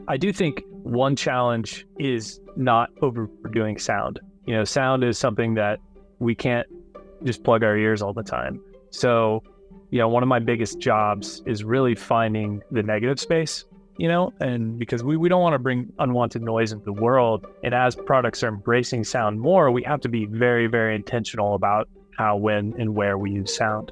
I do think one challenge is not overdoing sound. Sound is something that we can't just plug our ears all the time. So, one of my biggest jobs is really finding the negative space, and because we don't want to bring unwanted noise into the world. And as products are embracing sound more, we have to be very, very intentional about how, when, and where we use sound.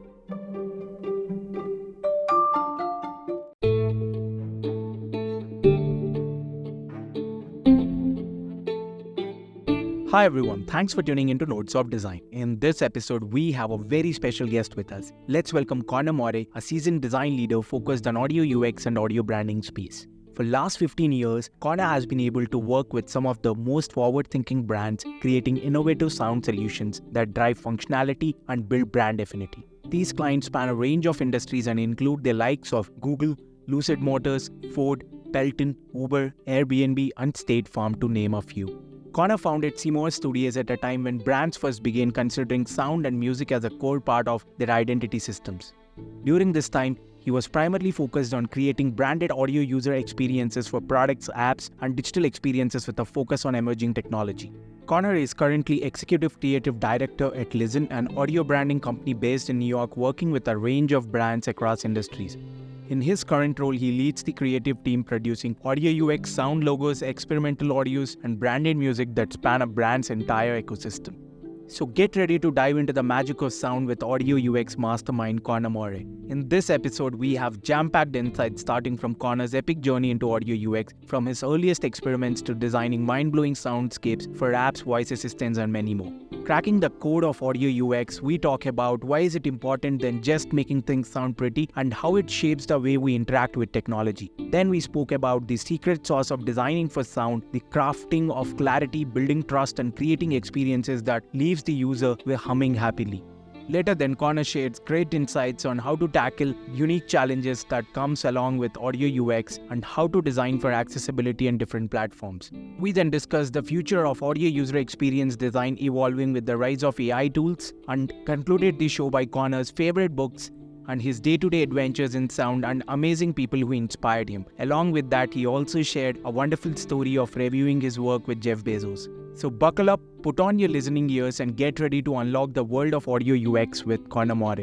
Hi everyone, thanks for tuning into Notes of Design. In this episode, we have a very special guest with us. Let's welcome Connor Moore, a seasoned design leader focused on audio UX and audio branding space. For the last 15 years, Connor has been able to work with some of the most forward-thinking brands, creating innovative sound solutions that drive functionality and build brand affinity. These clients span a range of industries and include the likes of Google, Lucid Motors, Ford, Peloton, Uber, Airbnb, and State Farm, to name a few. Connor founded CMoore Studios at a time when brands first began considering sound and music as a core part of their identity systems. During this time, he was primarily focused on creating branded audio user experiences for products, apps, and digital experiences with a focus on emerging technology. Connor is currently Executive Creative Director at Listen, an audio branding company based in New York, working with a range of brands across industries. In his current role, he leads the creative team producing audio UX, sound logos, experimental audios, and branded music that span a brand's entire ecosystem. So get ready to dive into the magic of sound with audio UX mastermind Connor Moore. In this episode, we have jam-packed insights starting from Connor's epic journey into audio UX, from his earliest experiments to designing mind-blowing soundscapes for apps, voice assistants, and many more. Cracking the code of audio UX, we talk about why is it important than just making things sound pretty and how it shapes the way we interact with technology. Then we spoke about the secret sauce of designing for sound, the crafting of clarity, building trust, and creating experiences that leaves the user humming happily. Later then, Connor shares great insights on how to tackle unique challenges that comes along with audio UX and how to design for accessibility and different platforms. We then discuss the future of audio user experience design evolving with the rise of AI tools, and concluded the show by Connor's favorite books and his day-to-day adventures in sound and amazing people who inspired him. Along with that, he also shared a wonderful story of reviewing his work with Jeff Bezos. So buckle up, put on your listening ears, and get ready to unlock the world of audio UX with Connor Moore.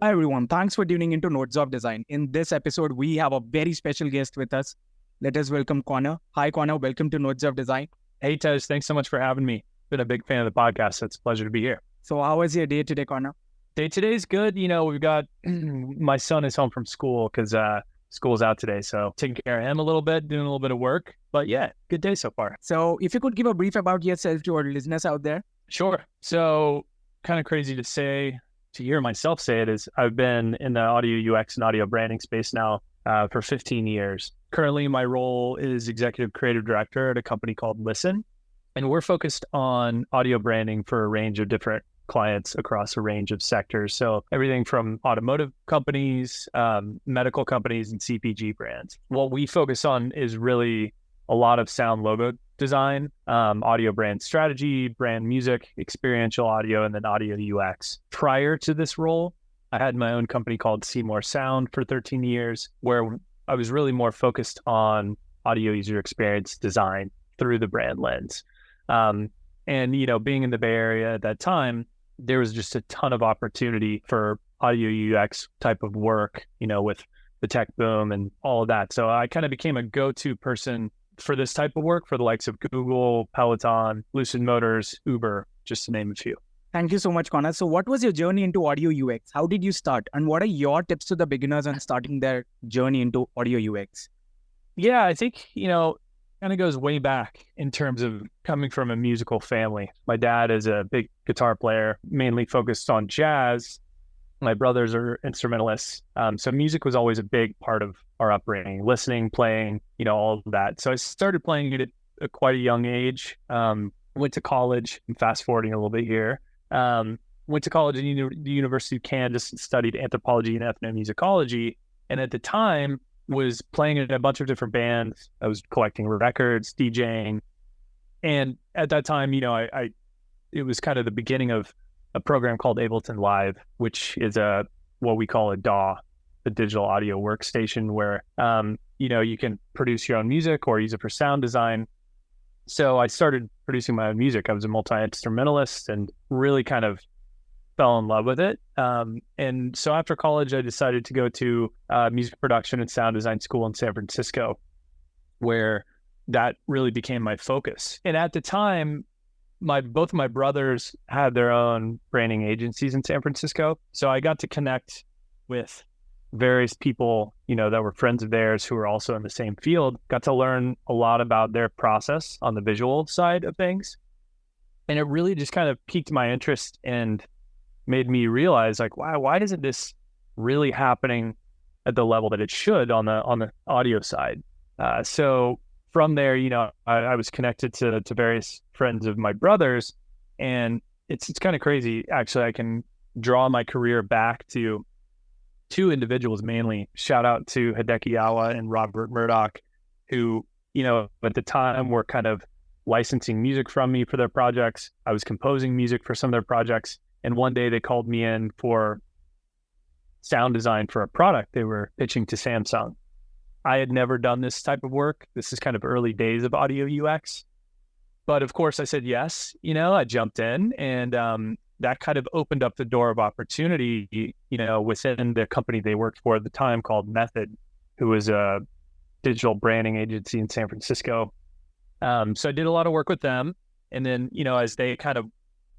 Hi everyone, thanks for tuning into Notes of Design. In this episode, we have a very special guest with us. Let us welcome Connor. Hi Connor, welcome to Notes of Design. Hey, Tej, thanks so much for having me. Been a big fan of the podcast, so it's a pleasure to be here. So how was your day today, Connor? Day today's good. We've got my son is home from school because school's out today, so taking care of him a little bit, doing a little bit of work. But yeah, good day so far. So if you could give a brief about yourself to our listeners out there. Sure. So kind of crazy to hear myself say it, is I've been in the audio UX and audio branding space now for 15 years. Currently, my role is Executive Creative Director at a company called Listen, and we're focused on audio branding for a range of different clients across a range of sectors. So everything from automotive companies, medical companies, and CPG brands. What we focus on is really a lot of sound logo design, audio brand strategy, brand music, experiential audio, and then audio UX. Prior to this role, I had my own company called CMoore Sound for 13 years, where I was really more focused on audio user experience design through the brand lens. And, being in the Bay Area at that time, there was just a ton of opportunity for audio UX type of work, with the tech boom and all of that. So I kind of became a go-to person for this type of work for the likes of Google, Peloton, Lucid Motors, Uber, just to name a few. Thank you so much, Connor. So what was your journey into audio UX? How did you start? And what are your tips to the beginners on starting their journey into audio UX? Yeah, I think, kind of goes way back in terms of coming from a musical family. My dad is a big guitar player, mainly focused on jazz. My brothers are instrumentalists. So music was always a big part of our upbringing, listening, playing, all of that. So I started playing it at quite a young age. Went to college, and fast forwarding a little bit here. Went to college at the University of Kansas and studied anthropology and ethnomusicology. And at the time was playing in a bunch of different bands. I was collecting records, DJing, And at that time, it was kind of the beginning of a program called Ableton Live, which is what we call a DAW, the digital audio workstation, where you can produce your own music or use it for sound design. So I started producing my own music. I was a multi-instrumentalist and really kind of fell in love with it. And so after college, I decided to go to music production and sound design school in San Francisco, where that really became my focus. And at the time, both of my brothers had their own branding agencies in San Francisco. So I got to connect with various people, that were friends of theirs who were also in the same field, got to learn a lot about their process on the visual side of things. And it really just kind of piqued my interest and made me realize, like, wow, why isn't this really happening at the level that it should on the audio side? So from there, I was connected to various friends of my brothers, and it's kind of crazy. Actually, I can draw my career back to two individuals mainly. Shout out to Hideki Awa and Robert Murdoch, who, at the time were kind of licensing music from me for their projects. I was composing music for some of their projects. And one day they called me in for sound design for a product they were pitching to Samsung. I had never done this type of work. This is kind of early days of audio UX. But of course I said yes. I jumped in, and that kind of opened up the door of opportunity, within the company they worked for at the time called Method, who was a digital branding agency in San Francisco. So I did a lot of work with them. And then, as they kind of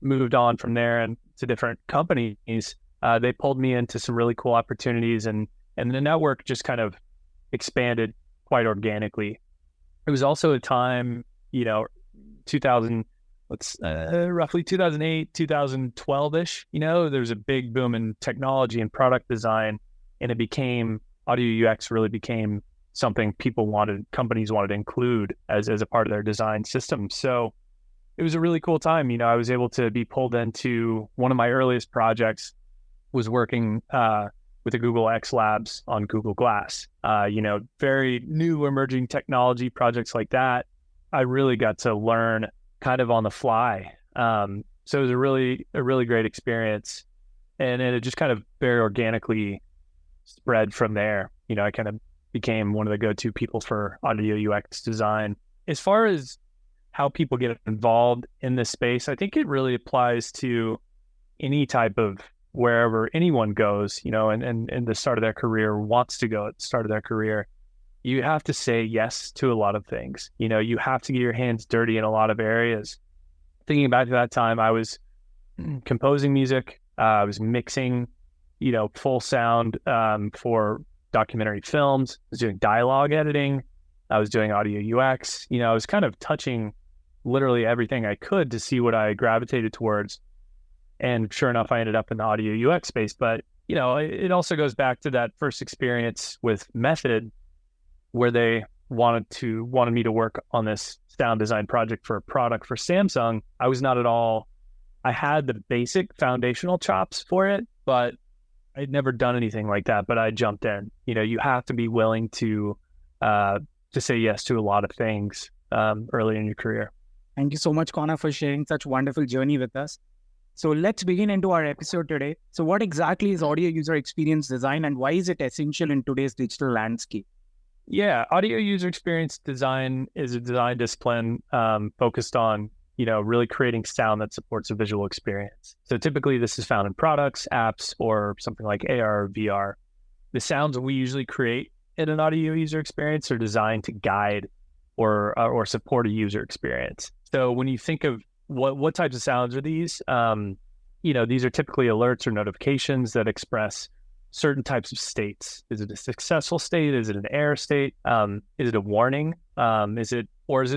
moved on from there and to different companies, they pulled me into some really cool opportunities, and the network just kind of expanded quite organically. It was also a time, 2008, 2012-ish, there's a big boom in technology and product design, and audio UX really became something companies wanted to include as a part of their design system. So it was a really cool time. I was able to be pulled into one of my earliest projects, was working with the Google X Labs on Google Glass. Very new emerging technology projects like that. I really got to learn kind of on the fly. So it was a really great experience. And it just kind of very organically spread from there. I kind of became one of the go-to people for audio UX design. As far as how people get involved in this space, I think it really applies to any type of wherever anyone goes, and the start of their career, wants to go at the start of their career. You have to say yes to a lot of things. You have to get your hands dirty in a lot of areas. Thinking back to that time, I was composing music. I was mixing, full sound for documentary films. I was doing dialogue editing. I was doing audio UX. I was kind of touching literally everything I could to see what I gravitated towards. And sure enough, I ended up in the audio UX space. But, it also goes back to that first experience with Method, where they wanted me to work on this sound design project for a product for Samsung. I had the basic foundational chops for it, but I'd never done anything like that. But I jumped in. You have to be willing to say yes to a lot of things early in your career. Thank you so much, Connor, for sharing such wonderful journey with us. So let's begin into our episode today. So what exactly is audio user experience design, and why is it essential in today's digital landscape? Yeah, audio user experience design is a design discipline focused on, really creating sound that supports a visual experience. So typically this is found in products, apps, or something like AR or VR. The sounds we usually create in an audio user experience are designed to guide or support a user experience. So when you think of what types of sounds are these, these are typically alerts or notifications that express certain types of states. Is it a successful state? Is it an error state? Is it a warning? Is it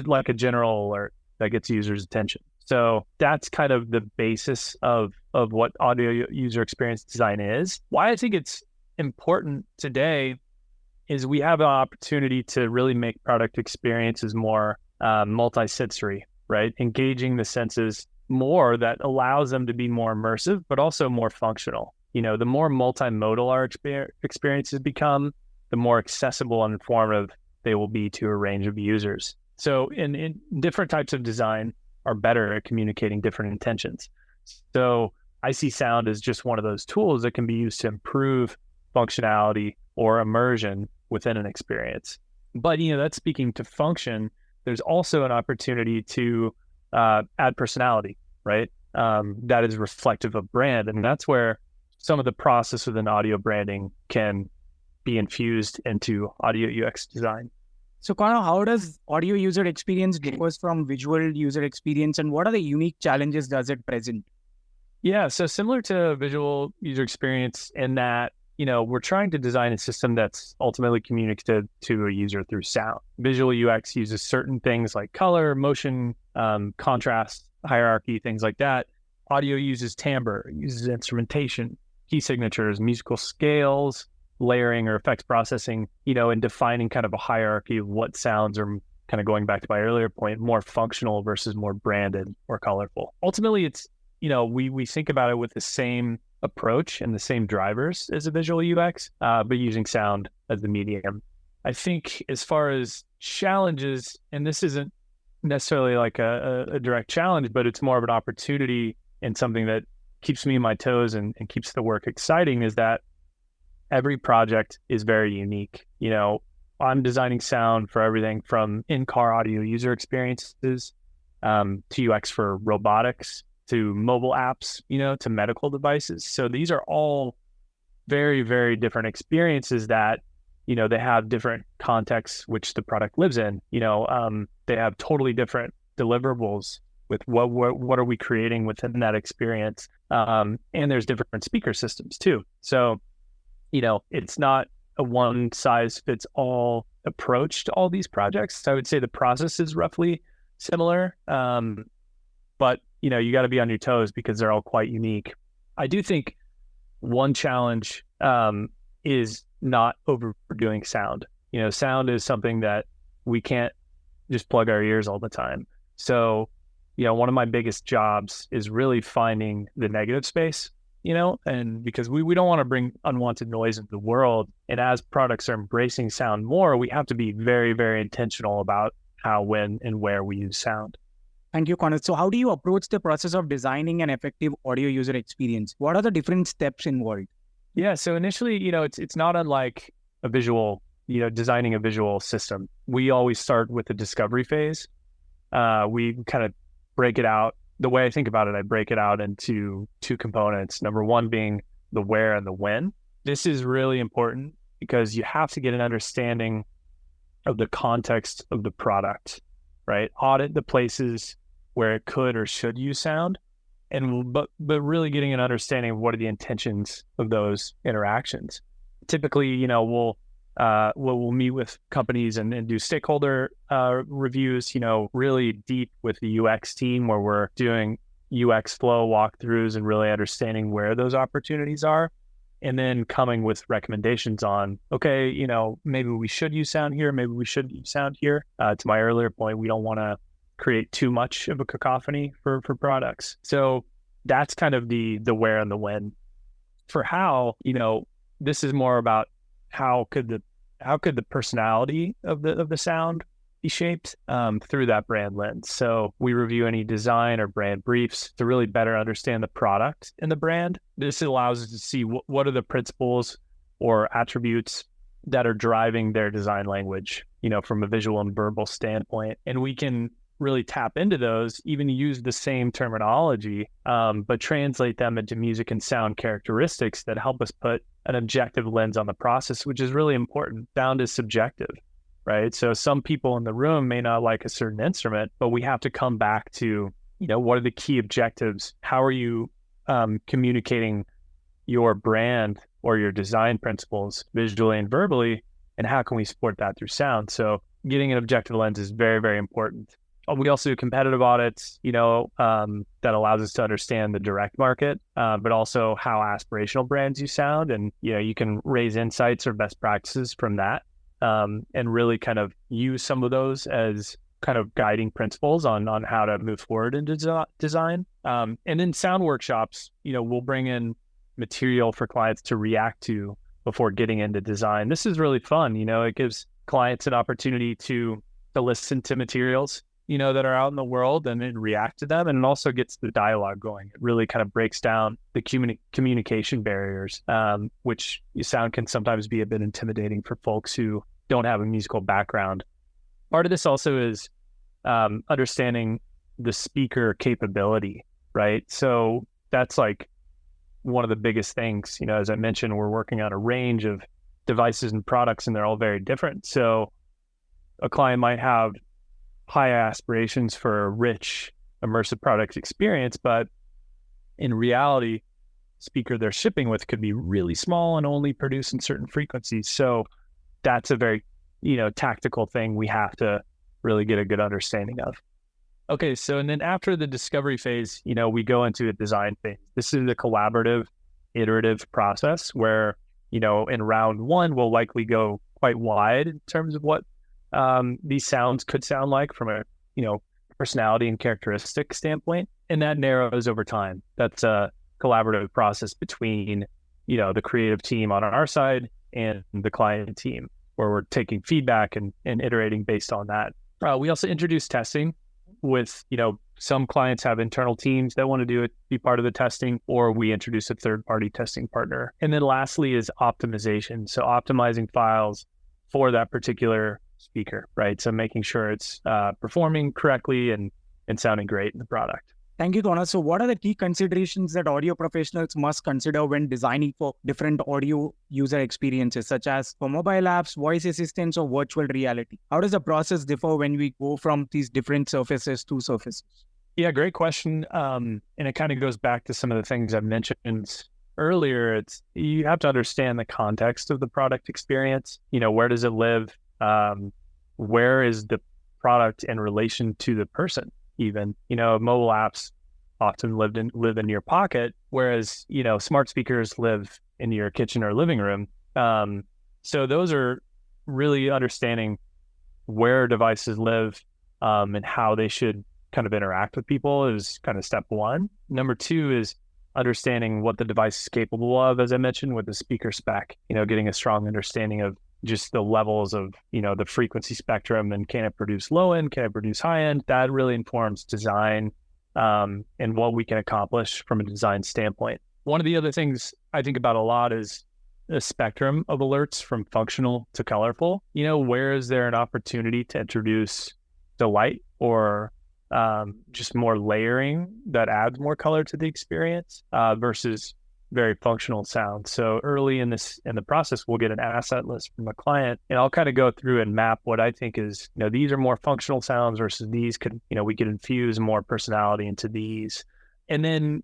like a general alert that gets users' attention? So that's kind of the basis of what audio user experience design is. Why I think it's important today is we have an opportunity to really make product experiences more multi-sensory, right? Engaging the senses more, that allows them to be more immersive, but also more functional. The more multimodal our experiences become, the more accessible and informative they will be to a range of users. So in different types of design are better at communicating different intentions. So I see sound as just one of those tools that can be used to improve functionality or immersion within an experience. But, that's speaking to function. There's also an opportunity to add personality, right? That is reflective of brand. And that's where some of the process within audio branding can be infused into audio UX design. So, Connor, how does audio user experience differs from visual user experience, and what are the unique challenges does it present? Yeah, so similar to visual user experience in that, we're trying to design a system that's ultimately communicated to a user through sound. Visual UX uses certain things like color, motion, contrast, hierarchy, things like that. Audio uses timbre, uses instrumentation, key signatures, musical scales, layering or effects processing, and defining kind of a hierarchy of what sounds are, kind of going back to my earlier point, more functional versus more branded or colorful. Ultimately, it's, we think about it with the same approach and the same drivers as a visual UX, but using sound as the medium. I think as far as challenges, and this isn't necessarily like a direct challenge, but it's more of an opportunity and something that keeps me on my toes and keeps the work exciting, is that every project is very unique. I'm designing sound for everything from in-car audio user experiences to UX for robotics, to mobile apps, to medical devices. So these are all very, very different experiences that, they have different contexts which the product lives in. They have totally different deliverables with what are we creating within that experience. And there's different speaker systems too. So, it's not a one size fits all approach to all these projects. I would say the process is roughly similar. But you got to be on your toes because they're all quite unique. I do think one challenge is not overdoing sound. Sound is something that we can't just plug our ears all the time. So, one of my biggest jobs is really finding the negative space, and because we don't want to bring unwanted noise into the world. And as products are embracing sound more, we have to be very, very intentional about how, when, and where we use sound. Thank you, Connor. So how do you approach the process of designing an effective audio user experience? What are the different steps involved? Yeah, so initially, it's not unlike a visual, designing a visual system. We always start with the discovery phase. We kind of break it out. The way I think about it, I break it out into two components. Number one being the where and the when. This is really important because you have to get an understanding of the context of the product, right? Audit the places where it could or should use sound, but really getting an understanding of what are the intentions of those interactions. Typically, we'll meet with companies and do stakeholder reviews, really deep with the UX team, where we're doing UX flow walkthroughs and really understanding where those opportunities are, and then coming with recommendations on, okay, maybe we should use sound here, maybe we shouldn't use sound here. To my earlier point, we don't want to create too much of a cacophony for products. So that's kind of the where and the when. For how, this is more about how could the personality of the sound be shaped through that brand lens. So we review any design or brand briefs to really better understand the product and the brand. This allows us to see what are the principles or attributes that are driving their design language, from a visual and verbal standpoint. And we can really tap into those, even use the same terminology, but translate them into music and sound characteristics that help us put an objective lens on the process, which is really important. Sound is subjective, right? So some people in the room may not like a certain instrument, but we have to come back to, what are the key objectives? How are you communicating your brand or your design principles visually and verbally? And how can we support that through sound? So getting an objective lens is very, very important. We also do competitive audits, that allows us to understand the direct market, but also how aspirational brands use sound. And, you can raise insights or best practices from that, and really kind of use some of those as kind of guiding principles on how to move forward into design. And in sound workshops, we'll bring in material for clients to react to before getting into design. This is really fun. It gives clients an opportunity to to listen to materials, that are out in the world and then react to them. And it also gets the dialogue going. It really kind of breaks down the communication barriers, which sound can sometimes be a bit intimidating for folks who don't have a musical background. Part of this also is understanding the speaker capability, right? So that's like one of the biggest things. As I mentioned, we're working on a range of devices and products, and they're all very different. So a client might have high aspirations for a rich, immersive product experience, but in reality, speaker they're shipping with could be really small and only produce in certain frequencies. So that's a very, tactical thing we have to really get a good understanding of. Okay, so and then after the discovery phase, we go into a design phase. This is a collaborative, iterative process where, in round one, we'll likely go quite wide in terms of what these sounds could sound like from a, personality and characteristic standpoint. And that narrows over time. That's a collaborative process between, the creative team on our side and the client team, where we're taking feedback and iterating based on that. We also introduce testing with, some clients have internal teams that want to be part of the testing, or we introduce a third-party testing partner. And then lastly is optimization. So optimizing files for that particular speaker, right? So making sure it's performing correctly and sounding great in the product. Thank you, Connor. So what are the key considerations that audio professionals must consider when designing for different audio user experiences, such as for mobile apps, voice assistants, or virtual reality? How does the process differ when we go from these different surfaces to surfaces? Yeah, great question. And it kind of goes back to some of the things I mentioned earlier. You have to understand the context of the product experience. Where does it live? Where is the product in relation to the person? Even, mobile apps often live in your pocket, whereas, smart speakers live in your kitchen or living room. So those are really understanding where devices live and how they should kind of interact with people is kind of step one. Number two is understanding what the device is capable of, as I mentioned, with the speaker spec, getting a strong understanding of just the levels of, the frequency spectrum, and can it produce low end, can it produce high end? That really informs design and what we can accomplish from a design standpoint. One of the other things I think about a lot is a spectrum of alerts from functional to colorful. Where is there an opportunity to introduce delight or just more layering that adds more color to the experience versus very functional sound. So early in the process, we'll get an asset list from a client, and I'll kind of go through and map what I think is, these are more functional sounds versus these could, we could infuse more personality into these. And then,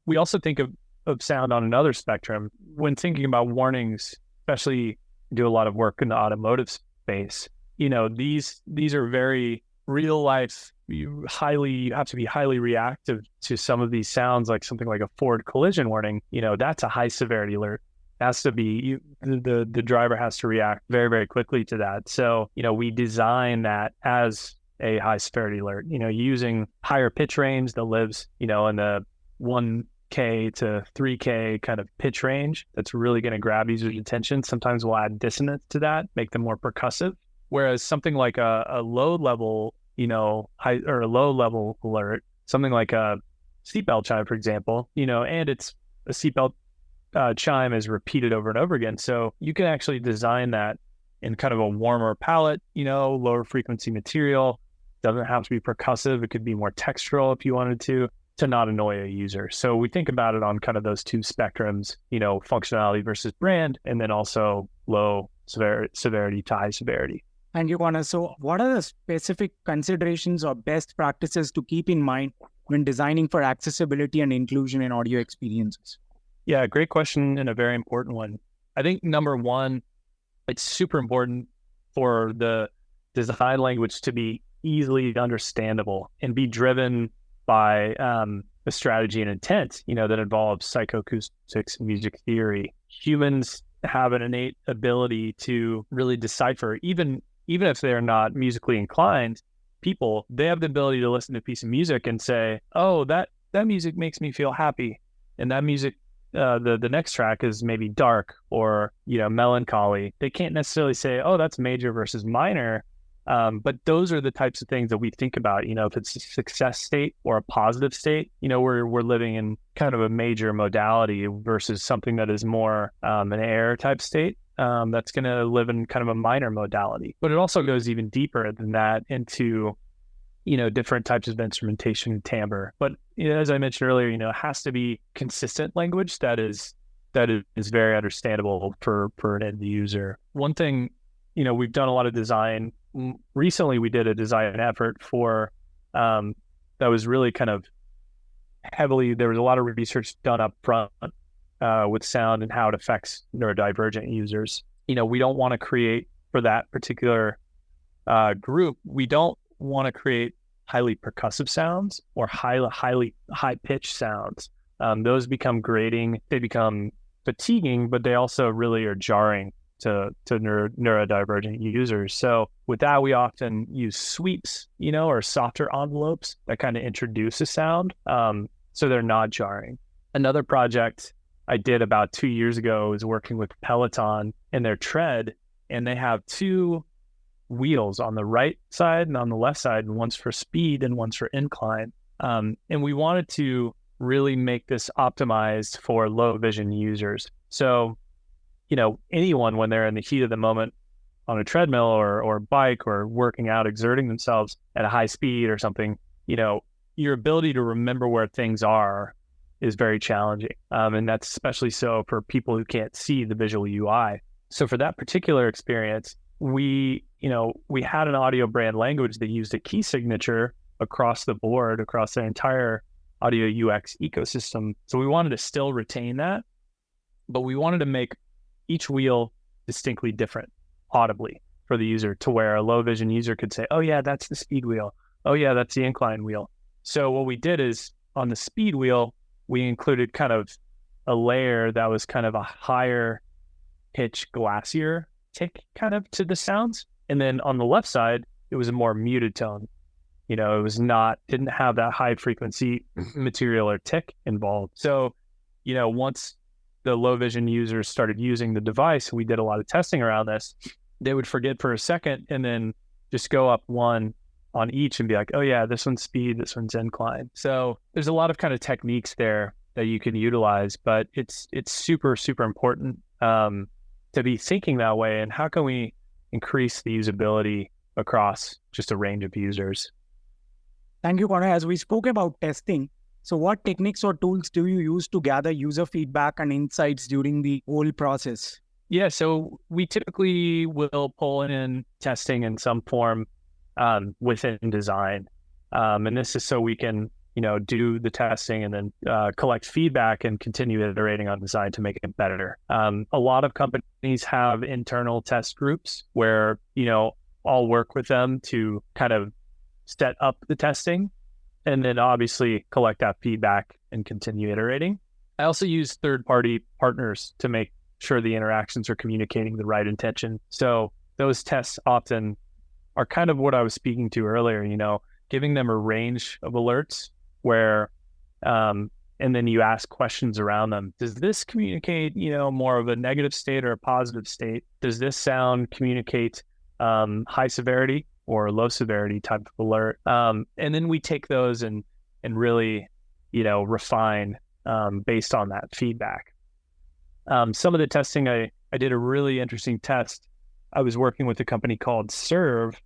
we also think of sound on another spectrum when thinking about warnings, especially do a lot of work in the automotive space. These are very real life. You have to be highly reactive to some of these sounds, like something like a Ford collision warning. That's a high severity alert. Has to be the driver has to react very, very quickly to that. So we design that as a high severity alert. Using higher pitch range that lives in the 1K to 3K kind of pitch range. That's really going to grab users' attention. Sometimes we'll add dissonance to that, make them more percussive. Whereas something like a low level, high or a low level alert, something like a seatbelt chime, for example, and it's a seatbelt chime is repeated over and over again. So you can actually design that in kind of a warmer palette, lower frequency material. Doesn't have to be percussive. It could be more textural if you wanted to not annoy a user. So we think about it on kind of those two spectrums, functionality versus brand, and then also low severity to high severity. Thank you, Connor. So what are the specific considerations or best practices to keep in mind when designing for accessibility and inclusion in audio experiences? Yeah, great question and a very important one. I think number one, it's super important for the design language to be easily understandable and be driven by a strategy and intent, that involves psychoacoustics and music theory. Humans have an innate ability to really decipher, even if they're not musically inclined people, they have the ability to listen to a piece of music and say, oh, that music makes me feel happy. And that music, the next track is maybe dark or, melancholy. They can't necessarily say, oh, that's major versus minor, But those are the types of things that we think about, if it's a success state or a positive state, we're living in kind of a major modality versus something that is more an error type state. That's going to live in kind of a minor modality. But it also goes even deeper than that into, different types of instrumentation and timbre. But as I mentioned earlier, it has to be consistent language that is very understandable for an end user. One thing, we've done a lot of design. Recently, we did a design effort for that was really kind of heavily. There was a lot of research done up front with sound and how it affects neurodivergent users. We don't want to create for that particular group. We don't want to create highly percussive sounds or highly high pitched sounds. Those become grating. They become fatiguing, but they also really are jarring to neurodivergent users. So with that, we often use sweeps, or softer envelopes that kind of introduce a sound, so they're not jarring. Another project I did about 2 years ago was working with Peloton and their tread, and they have two wheels on the right side and on the left side, and one's for speed and one's for incline. And we wanted to really make this optimized for low vision users. So anyone, when they're in the heat of the moment on a treadmill or bike or working out, exerting themselves at a high speed or something, your ability to remember where things are is very challenging. And that's especially so for people who can't see the visual UI. So for that particular experience, we had an audio brand language that used a key signature across the board, across their entire audio UX ecosystem. So we wanted to still retain that, but we wanted to make each wheel distinctly different audibly for the user, to where a low vision user could say, oh yeah, that's the speed wheel. Oh yeah, that's the incline wheel. So what we did is on the speed wheel, we included kind of a layer that was kind of a higher pitch, glassier tick kind of to the sounds. And then on the left side, it was a more muted tone. It was didn't have that high frequency material or tick involved. So, once the low vision users started using the device, we did a lot of testing around this. They would forget for a second and then just go up one on each and be like, oh yeah, this one's speed, this one's incline. So there's a lot of kind of techniques there that you can utilize, but it's super, super important to be thinking that way. And how can we increase the usability across just a range of users? Thank you, Connor. As we spoke about testing, so what techniques or tools do you use to gather user feedback and insights during the whole process? Yeah, so we typically will pull in testing in some form within design. And this is so we can, do the testing and then collect feedback and continue iterating on design to make it better. A lot of companies have internal test groups where, I'll work with them to kind of set up the testing and then obviously collect that feedback and continue iterating. I also use third-party partners to make sure the interactions are communicating the right intention. So those tests often are kind of what I was speaking to earlier, giving them a range of alerts where, and then you ask questions around them. Does this communicate, more of a negative state or a positive state? Does this sound communicate high severity or low severity type of alert? And then we take those and really, refine based on that feedback. Some of the testing, I did a really interesting test. I was working with a company called Serve.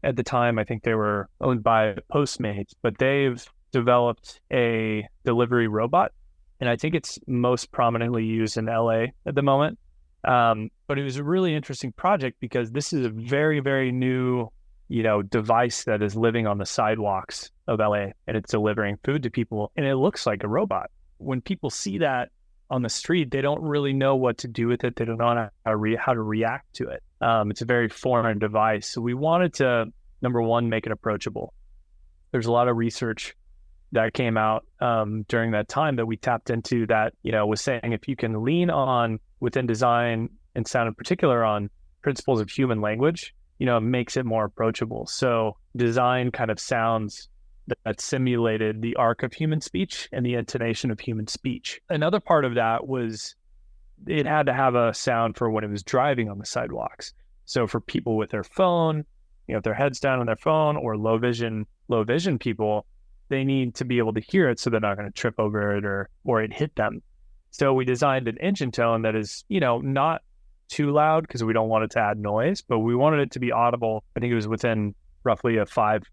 At the time, I think they were owned by Postmates, but they've developed a delivery robot. And I think it's most prominently used in LA at the moment. But it was a really interesting project because this is a very, very new, device that is living on the sidewalks of LA, and it's delivering food to people, and it looks like a robot. When people see that on the street, they don't really know what to do with it. They don't know how to react to it. It's a very foreign device. So we wanted to, number one, make it approachable. There's a lot of research that came out during that time that we tapped into that, was saying if you can lean on within design and sound in particular on principles of human language, it makes it more approachable. So design kind of sounds that simulated the arc of human speech and the intonation of human speech. Another part of that was it had to have a sound for when it was driving on the sidewalks. So for people with their phone, if their head's down on their phone, or low vision people, they need to be able to hear it so they're not going to trip over it or it hit them. So we designed an engine tone that is, not too loud because we don't want it to add noise, but we wanted it to be audible. I think it was within roughly a 5-6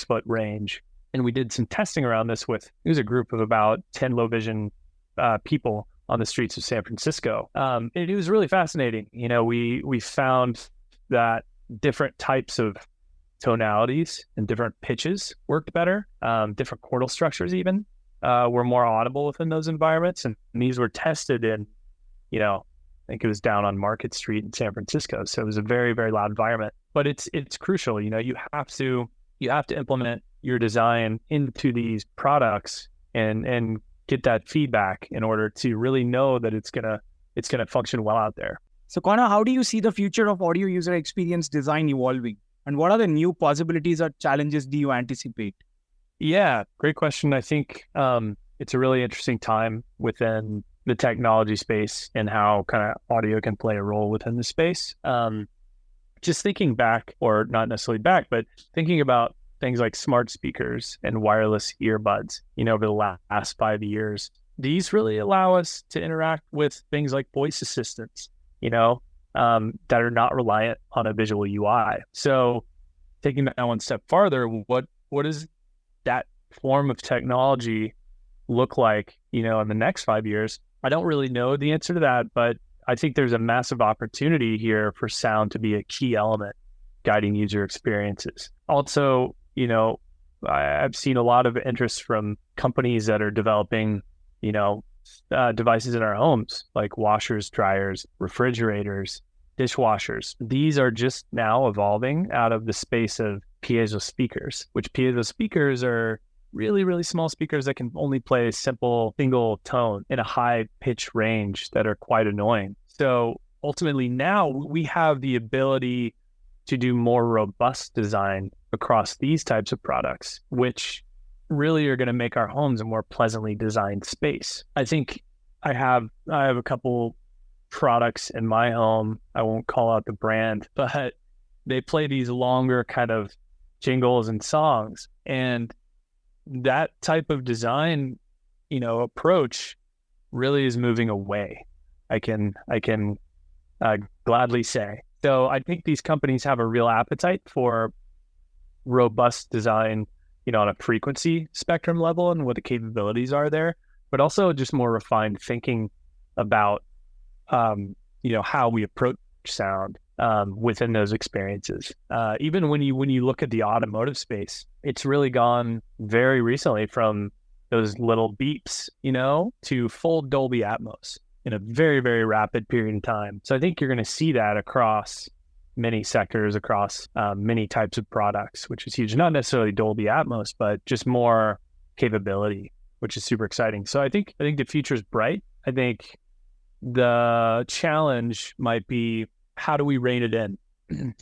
foot range. And we did some testing around this it was a group of about 10 low vision people on the streets of San Francisco. And it was really fascinating. We found that different types of tonalities and different pitches worked better. Different chordal structures even were more audible within those environments. And these were tested in, I think it was down on Market Street in San Francisco. So it was a very, very loud environment. But it's crucial. You have to implement your design into these products and get that feedback in order to really know that it's gonna function well out there. So Connor, how do you see the future of audio user experience design evolving? And what are the new possibilities or challenges do you anticipate? Yeah, great question. I think it's a really interesting time within the technology space and how kind of audio can play a role within the space. Just thinking back, or not necessarily back, but thinking about things like smart speakers and wireless earbuds, over the last 5 years, these really allow us to interact with things like voice assistants, that are not reliant on a visual UI. So taking that one step farther, what does that form of technology look like, in the next 5 years? I don't really know the answer to that, but I think there's a massive opportunity here for sound to be a key element guiding user experiences. Also, I've seen a lot of interest from companies that are developing, devices in our homes, like washers, dryers, refrigerators, dishwashers. These are just now evolving out of the space of piezo speakers, which piezo speakers are really, really small speakers that can only play a simple single tone in a high pitch range that are quite annoying. So ultimately now we have the ability to do more robust design across these types of products, which really are going to make our homes a more pleasantly designed space. I think I have a couple products in my home. I won't call out the brand, but they play these longer kind of jingles and songs. And that type of design, approach really is moving away. I can gladly say. So I think these companies have a real appetite for robust design, on a frequency spectrum level and what the capabilities are there, but also just more refined thinking about, how we approach sound within those experiences. Even when you look at the automotive space, it's really gone very recently from those little beeps, to full Dolby Atmos in a very, very rapid period of time. So I think you're going to see that across many sectors, across many types of products, which is huge. Not necessarily Dolby Atmos, but just more capability, which is super exciting. So I think the future is bright. I think the challenge might be, how do we rein it in?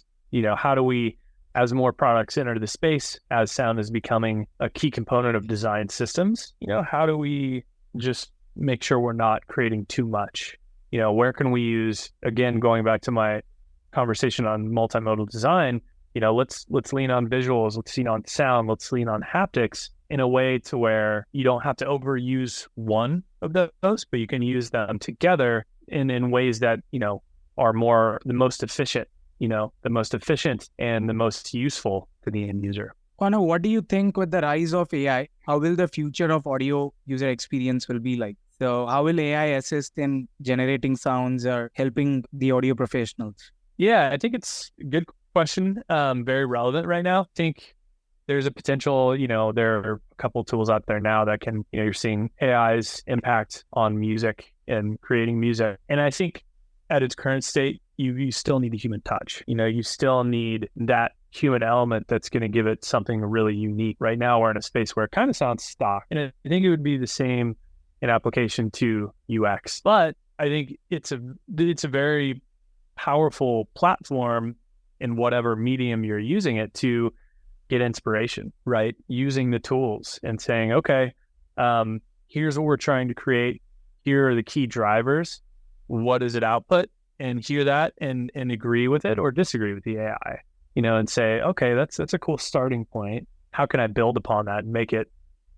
How do we, as more products enter the space, as sound is becoming a key component of design systems, how do we just make sure we're not creating too much? Where can we use, again, going back to my conversation on multimodal design, let's lean on visuals, let's lean on sound, let's lean on haptics in a way to where you don't have to overuse one of those, but you can use them together in ways that, are the most efficient and the most useful to the end user. Connor, what do you think with the rise of AI? How will the future of audio user experience will be like? So how will AI assist in generating sounds or helping the audio professionals? Yeah, I think it's a good question. Very relevant right now. I think there's a potential, there are a couple tools out there now that can, you're seeing AI's impact on music and creating music. And I think at its current state, you still need the human touch. You still need that human element that's going to give it something really unique. Right now, we're in a space where it kind of sounds stock. And I think it would be the same in application to UX. But I think it's a very powerful platform in whatever medium you're using it to get inspiration, right? Using the tools and saying, okay, here's what we're trying to create. Here are the key drivers. What does it output? and hear that and agree with it or disagree with the AI, and say, okay, that's a cool starting point. How can I build upon that and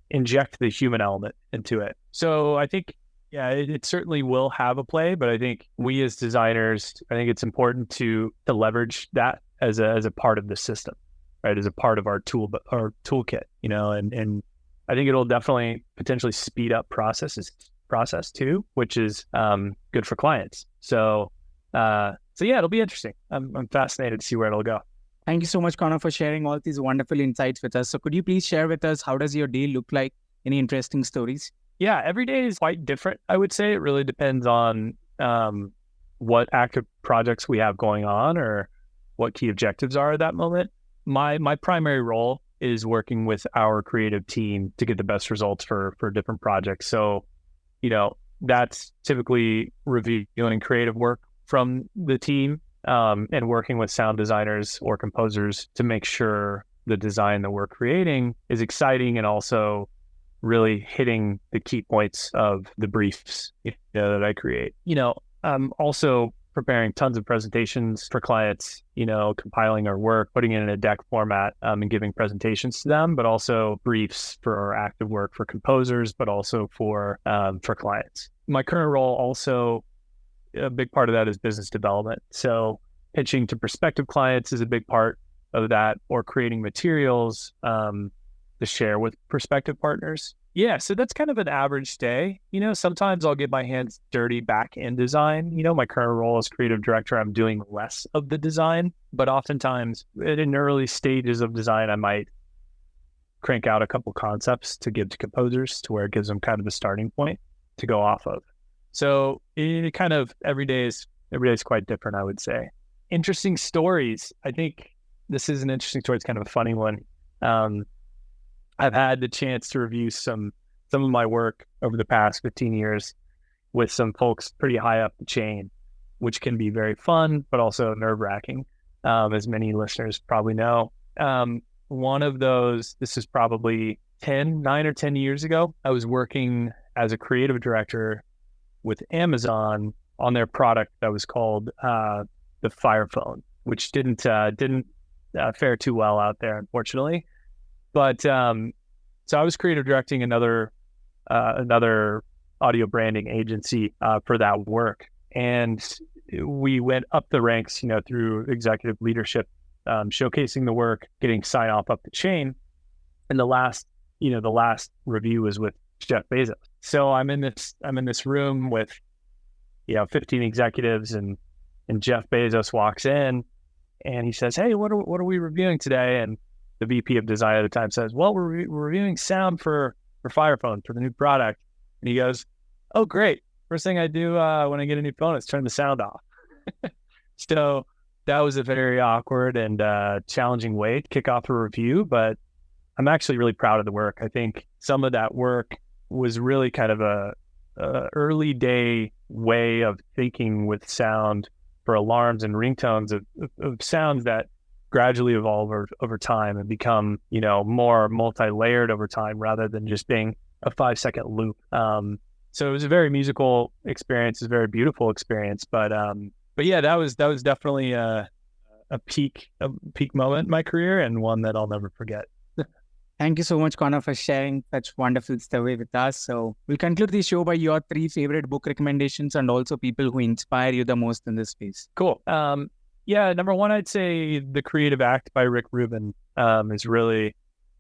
inject the human element into it? So I think, yeah, it certainly will have a play, but I think we as designers, I think it's important to leverage that as a part of the system, right? As a part of our toolkit, and I think it'll definitely potentially speed up process too, which is good for clients. So yeah, it'll be interesting. I'm fascinated to see where it'll go. Thank you so much, Connor, for sharing all these wonderful insights with us. So could you please share with us, how does your day look like? Any interesting stories? Yeah, every day is quite different, I would say. It really depends on what active projects we have going on or what key objectives are at that moment. My primary role is working with our creative team to get the best results for different projects. So, that's typically reviewing creative work from the team and working with sound designers or composers to make sure the design that we're creating is exciting and also really hitting the key points of the briefs that I create. I'm also preparing tons of presentations for clients, compiling our work, putting it in a deck format and giving presentations to them, but also briefs for our active work for composers, but also for clients. My current role also, a big part of that is business development. So pitching to prospective clients is a big part of that, or creating materials to share with prospective partners. Yeah, so that's kind of an average day. Sometimes I'll get my hands dirty back in design. My current role as creative director, I'm doing less of the design, but oftentimes in early stages of design, I might crank out a couple concepts to give to composers to where it gives them kind of a starting point to go off of. So it kind of every day is quite different, I would say. Interesting stories. I think this is an interesting story. It's kind of a funny one. I've had the chance to review some of my work over the past 15 years with some folks pretty high up the chain, which can be very fun, but also nerve-wracking, as many listeners probably know. One of those, this is probably 9 or 10 years ago. I was working as a creative director with Amazon on their product that was called the Fire Phone, which didn't fare too well out there, unfortunately. But so I was creative directing another audio branding agency for that work, and we went up the ranks, through executive leadership, showcasing the work, getting sign off up the chain. And the last review was with Jeff Bezos. So I'm in this room with 15 executives, and Jeff Bezos walks in, and he says, "Hey, what are we reviewing today?" And the VP of design at the time says, "Well, we're reviewing sound for Fire Phone, for the new product." And he goes, "Oh, great. First thing I do when I get a new phone is turn the sound off." So that was a very awkward and challenging way to kick off a review, but I'm actually really proud of the work. I think some of that work was really kind of a early day way of thinking with sound for alarms and ringtones of sounds that gradually evolve over time and become, more multi-layered over time rather than just being a 5-second loop. So it was a very musical experience, a very beautiful experience, but yeah, that was definitely a peak moment in my career, and one that I'll never forget. Thank you so much, Connor, for sharing such wonderful story with us. So we'll conclude the show by your 3 favorite book recommendations and also people who inspire you the most in this space. Cool. Yeah, number 1, I'd say The Creative Act by Rick Rubin is really,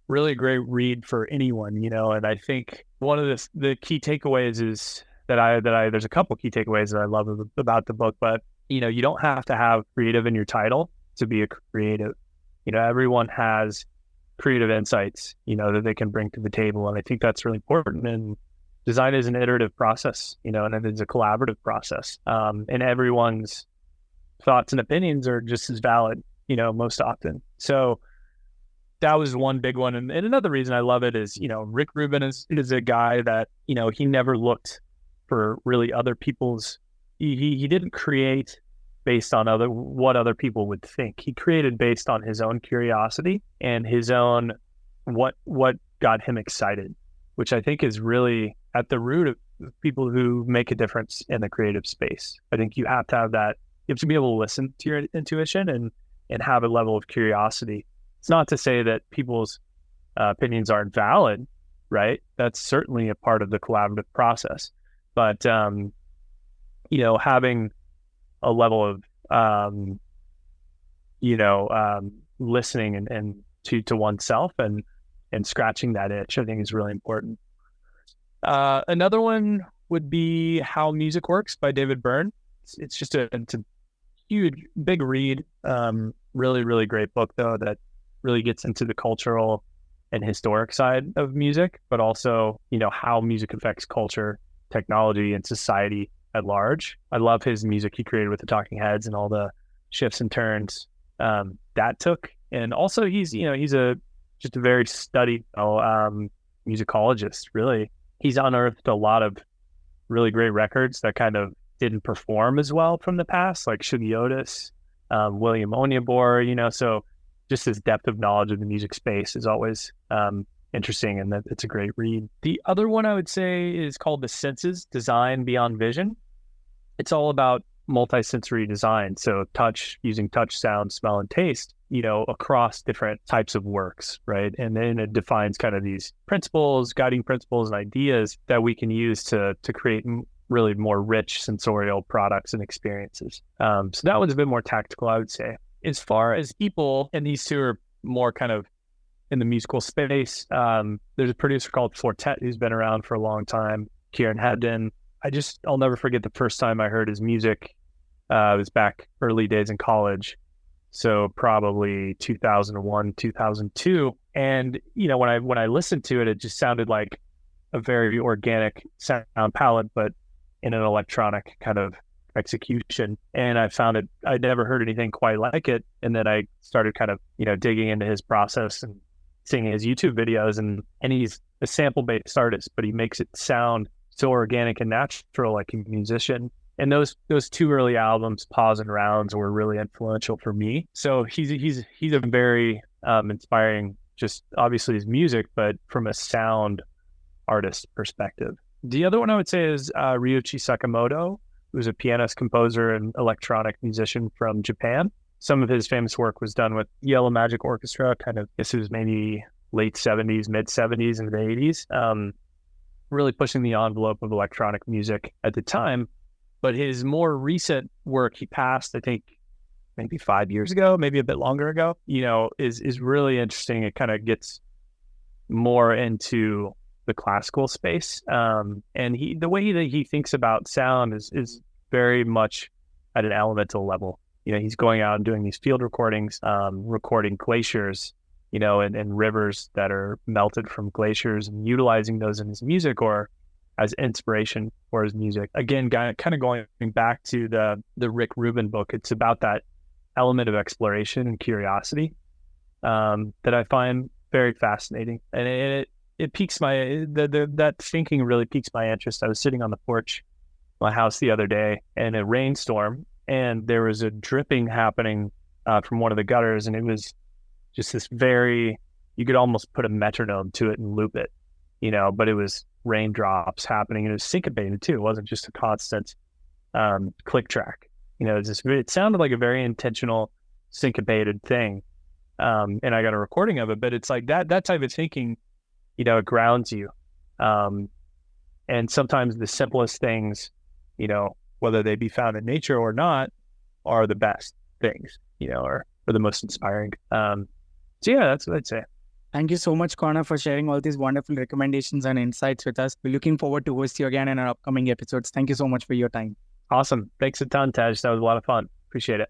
really a great read for anyone, and I think one of the key takeaways is that there's a couple key takeaways that I love about the book, but you don't have to have creative in your title to be a creative. Everyone has creative insights, that they can bring to the table. And I think that's really important. And design is an iterative process, and it's a collaborative process. And everyone's thoughts and opinions are just as valid, most often. So that was one big one. And another reason I love it is, Rick Rubin is a guy that, he never looked for really other people's, he didn't create based on what other people would think. He created based on his own curiosity and his own, what got him excited, which I think is really at the root of people who make a difference in the creative space. I think you have to have that you have to be able to listen to your intuition and have a level of curiosity. It's not to say that people's opinions aren't valid, right? That's certainly a part of the collaborative process. But, having a level of, listening and to oneself and scratching that itch, I think is really important. Another one would be How Music Works by David Byrne. It's just it's a huge, big read. Really, really great book, though, that really gets into the cultural and historic side of music, but also, how music affects culture, technology, and society at large. I love his music he created with the Talking Heads and all the shifts and turns that took. And also he's just a very studied musicologist, really. He's unearthed a lot of really great records that kind of didn't perform as well from the past, like Shuggy Otis, William Onyeabor, so just his depth of knowledge of the music space is always interesting, and that it's a great read. The other one I would say is called The Senses, Design Beyond Vision. It's all about multisensory design. So using touch, sound, smell, and taste, across different types of works, right? And then it defines kind of these principles, guiding principles and ideas that we can use to create really more rich sensorial products and experiences. So that one's a bit more tactical, I would say. As far as people, and these two are more kind of in the musical space, there's a producer called Fortet who's been around for a long time, Kieran Hebden. I'll never forget the first time I heard his music. It was back early days in college. So probably 2001, 2002. And, when I listened to it, it just sounded like a very organic sound palette, but in an electronic kind of execution. And I found I'd never heard anything quite like it. And then I started kind of, digging into his process and seeing his YouTube videos, and he's a sample-based artist, but he makes it sound so organic and natural, like a musician. And those two early albums, Pause and Rounds, were really influential for me. So he's a very inspiring, just obviously his music, but from a sound artist perspective. The other one I would say is Ryuichi Sakamoto, who's a pianist, composer, and electronic musician from Japan. Some of his famous work was done with Yellow Magic Orchestra, kind of, I guess it was maybe late 70s, mid 70s, and the 80s. Really pushing the envelope of electronic music at the time. But his more recent work, he passed, I think, maybe 5 years ago, maybe a bit longer ago, is really interesting. It kind of gets more into the classical space. And the way that he thinks about sound is very much at an elemental level. He's going out and doing these field recordings, recording glaciers, and rivers that are melted from glaciers, and utilizing those in his music or as inspiration for his music. Again, kind of going back to the Rick Rubin book, it's about that element of exploration and curiosity that I find very fascinating. And it piques that thinking really piques my interest. I was sitting on the porch of my house the other day in a rainstorm, and there was a dripping happening from one of the gutters, and it was just this you could almost put a metronome to it and loop it, but it was raindrops happening, and it was syncopated too. It wasn't just a constant click track. It sounded like a very intentional syncopated thing. And I got a recording of it, but it's like that type of thinking, it grounds you. And sometimes the simplest things, whether they be found in nature or not, are the best things, or the most inspiring. So yeah, that's what I'd say. Thank you so much, Connor, for sharing all these wonderful recommendations and insights with us. We're looking forward to host you again in our upcoming episodes. Thank you so much for your time. Awesome. Thanks a ton, Taj. That was a lot of fun. Appreciate it.